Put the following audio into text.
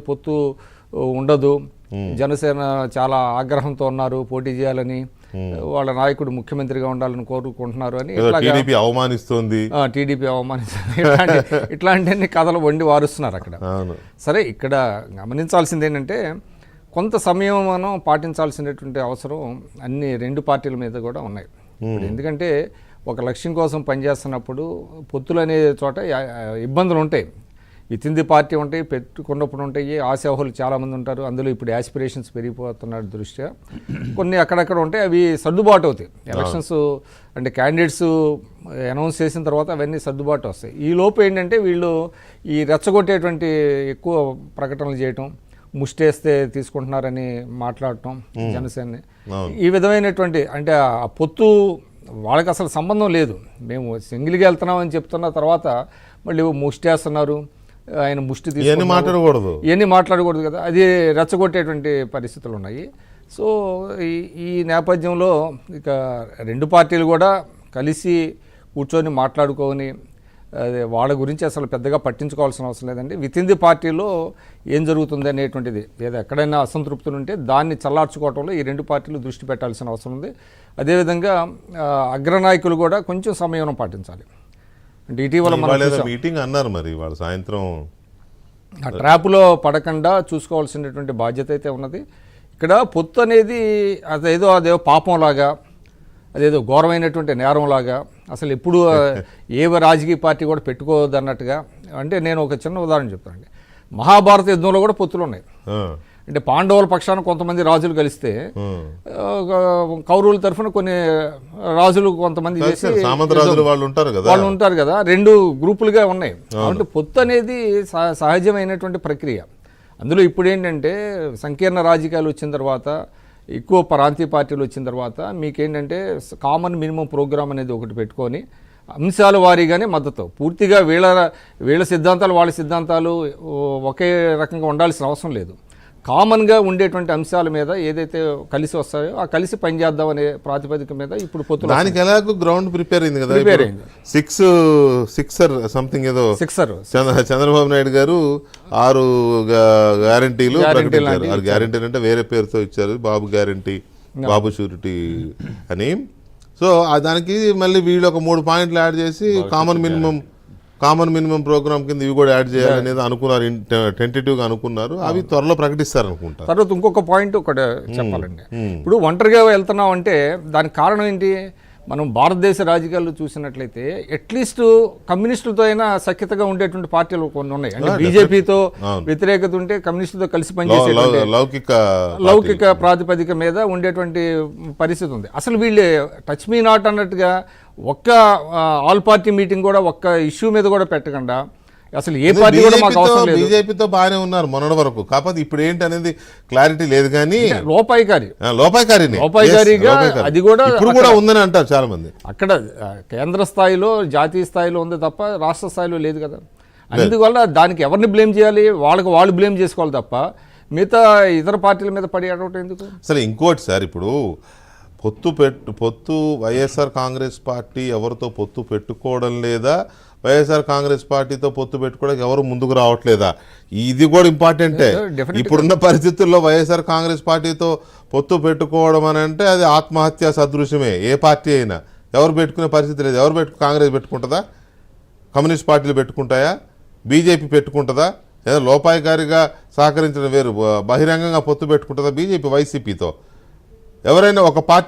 పొత్తు ఉండదు. జనసేన చాలా ఆగ్రహంతో ఉన్నారు, పోటీ చేయాలని, వాళ్ళ నాయకుడు ముఖ్యమంత్రిగా ఉండాలని కోరుకుంటున్నారు అని టీడీపీ అవమానిస్తుంది, ఇట్లాంటి కథలు వండి వారుస్తున్నారు అక్కడ. సరే, ఇక్కడ గమనించాల్సింది ఏంటంటే కొంత సమయం మనం పాటించాల్సినటువంటి అవసరం అన్ని రెండు పార్టీల మీద కూడా ఉన్నాయి. ఎందుకంటే ఒక లక్ష్యం కోసం పనిచేస్తున్నప్పుడు పొత్తులు అనే చోట ఇబ్బందులు ఉంటాయి. విత్ ఇన్ ది పార్టీ ఉంటాయి, పెట్టుకున్నప్పుడు ఉంటాయి, ఆశాహులు చాలామంది ఉంటారు. అందులో ఇప్పుడు యాస్పిరేషన్స్ పెరిగిపోతున్న దృష్ట్యా కొన్ని అక్కడక్కడ ఉంటాయి, అవి సర్దుబాటు అవుతాయి. ఎలక్షన్స్ అంటే క్యాండిడేట్స్ అనౌన్స్ చేసిన తర్వాత అవన్నీ సర్దుబాటు వస్తాయి. ఈ లోపు ఏంటంటే వీళ్ళు ఈ రెచ్చగొట్టేటువంటి ఎక్కువ ప్రకటనలు చేయటం, ముష్టేస్తే తీసుకుంటున్నారని మాట్లాడటం జనసేనని, ఈ విధమైనటువంటి అంటే ఆ పొత్తు వాళ్ళకి అసలు సంబంధం లేదు. మేము సింగిల్గా వెళ్తున్నామని చెప్తున్న తర్వాత మళ్ళీ ముష్టేస్తున్నారు, ఆయన ముష్టి తీసుకుని ఇవన్నీ మాట్లాడకూడదు కదా, అది రెచ్చగొట్టేటువంటి పరిస్థితులు ఉన్నాయి. సో ఈ నేపథ్యంలో ఇక రెండు పార్టీలు కూడా కలిసి కూర్చొని మాట్లాడుకొని అదే వాళ్ళ గురించి అసలు పెద్దగా పట్టించుకోవాల్సిన అవసరం లేదండి. విత్ ఇన్ ది పార్టీలో ఏం జరుగుతుంది అనేటువంటిది ఏదో ఎక్కడైనా అసంతృప్తులు ఉంటే దాన్ని చల్లార్చుకోవడంలో ఈ రెండు పార్టీలు దృష్టి పెట్టాల్సిన అవసరం ఉంది. అదేవిధంగా అగ్రనాయకులు కూడా కొంచెం సంయమనం పాటించాలి. అంటే ఇటీవల మీటింగ్ అన్నారు, మరి వాళ్ళ సాయంత్రం ఆ ట్రాప్లో పడకుండా చూసుకోవాల్సినటువంటి బాధ్యత అయితే ఉన్నది. ఇక్కడ పొత్తు అనేది అదేదో పాపంలాగా, అదేదో ఘోరమైనటువంటి నేరంలాగా, అసలు ఎప్పుడు ఏ రాజకీయ పార్టీ కూడా పెట్టుకోవద్దు అన్నట్టుగా. అంటే నేను ఒక చిన్న ఉదాహరణ చెప్తానండి. మహాభారత యుద్ధంలో కూడా పొత్తులు ఉన్నాయి. అంటే పాండవుల పక్షాన కొంతమంది రాజులు కలిస్తే కౌరవుల తరఫున కొన్ని రాజులు కొంతమంది వాళ్ళు ఉంటారు కదా, రెండు గ్రూపులుగా ఉన్నాయి. కాబట్టి పొత్తు అనేది సహజమైనటువంటి ప్రక్రియ. అందులో ఇప్పుడు ఏంటంటే సంకీర్ణ రాజకీయాలు వచ్చిన తర్వాత, ఎక్కువ ప్రాంతీయ పార్టీలు వచ్చిన తర్వాత మీకేంటంటే కామన్ మినిమం ప్రోగ్రామ్ అనేది ఒకటి పెట్టుకొని అంశాల వారీగానే మద్దతు, పూర్తిగా వీళ్ళ సిద్ధాంతాలు వాళ్ళ సిద్ధాంతాలు ఒకే రకంగా ఉండాల్సిన అవసరం లేదు. కామన్గా ఉండేటువంటి అంశాల మీద ఏదైతే కలిసి వస్తాయో ఆ కలిసి పనిచేద్దాం అనే ప్రాతిపదిక మీద ఇప్పుడు పొత్తు దానికి ఎలాగో గ్రౌండ్ ప్రిపేర్ అయింది కదా. సిక్సర్ సంథింగ్ ఏదో చంద్రబాబు నాయుడు గారు 6 గ్యారంటీలు ప్రకటించారు. 6 గ్యారంటీలు అంటే వేరే పేరుతో ఇచ్చారు, బాబు గ్యారంటీ, బాబు షూరిటీ అని. సో దానికి మళ్ళీ వీళ్ళు ఒక 3 పాయింట్లు యాడ్ చేసి కామన్ మినిమం ప్రోగ్రామ్ కింద ఇవి కూడా యాడ్ చేయాలనేది అనుకున్నారు, టెంటేటివ్గా అనుకున్నారు. అవి త్వరలో ప్రకటిస్తారు అనుకుంటారు. తర్వాత ఇంకొక పాయింట్ ఒకటి చెప్పాలండి. ఇప్పుడు ఒంటరిగా వెళ్తున్నాం అంటే దానికి కారణం ఏంటి? మనం భారతదేశ రాజకీయాల్లో చూసినట్లయితే అట్లీస్ట్ కమ్యూనిస్టులతో అయినా సఖ్యతగా ఉండేటువంటి పార్టీలు కొన్ని ఉన్నాయి. అంటే బీజేపీతో వ్యతిరేకత ఉంటే కమ్యూనిస్టులతో కలిసి పనిచేసే లౌకిక ప్రాతిపదిక మీద ఉండేటువంటి పరిస్థితి ఉంది. అసలు వీళ్ళు టచ్ మీ నాట్ అన్నట్టుగా ఒక్క ఆల్ పార్టీ మీటింగ్ కూడా ఒక్క ఇష్యూ మీద కూడా పెట్టకుండా అసలు ఏ పార్టీ కూడా మాకు అవసరం లేదు. బీజేపీతో బాగానే ఉన్నారు మొన్నటి వరకు, కాకపోతే ఇప్పుడు ఏంటి అనేది క్లారిటీ లేదు. కానీ లోపాయికారిగా అది కూడా ఇప్పుడు కూడా ఉందని అంటారు చాలా మంది. అక్కడ కేంద్ర స్థాయిలో జాతీయ స్థాయిలో ఉంది తప్ప రాష్ట్ర స్థాయిలో లేదు కదా. అందువల్ల దానికి ఎవరిని బ్లేమ్ చేయాలి? వాళ్ళు బ్లేమ్ చేసుకోవాలి తప్ప మిగతా ఇతర పార్టీల మీద పడి అడగటం ఎందుకు? సరే, ఇంకోటి సార్, ఇప్పుడు పొత్తు వైఎస్ఆర్ కాంగ్రెస్ పార్టీ ఎవరితో పొత్తు పెట్టుకోవడం లేదా, వైఎస్ఆర్ కాంగ్రెస్ పార్టీతో పొత్తు పెట్టుకోవడానికి ఎవరు ముందుకు రావట్లేదా? ఇది కూడా ఇంపార్టెంటే. ఇప్పుడున్న పరిస్థితుల్లో వైఎస్ఆర్ కాంగ్రెస్ పార్టీతో పొత్తు పెట్టుకోవడం అని అంటే అది ఆత్మహత్య సదృశ్యమే. ఏ పార్టీ అయినా ఎవరు పెట్టుకునే పరిస్థితి లేదు. కాంగ్రెస్ పెట్టుకుంటుందా? కమ్యూనిస్ట్ పార్టీలు పెట్టుకుంటాయా? బీజేపీ పెట్టుకుంటుందా? ఏదో లోపాయికారిగా సహకరించడం వేరు, బహిరంగంగా పొత్తు పెట్టుకుంటుందా బీజేపీ వైసీపీతో? ఎవరైనా ఒక పార్టీ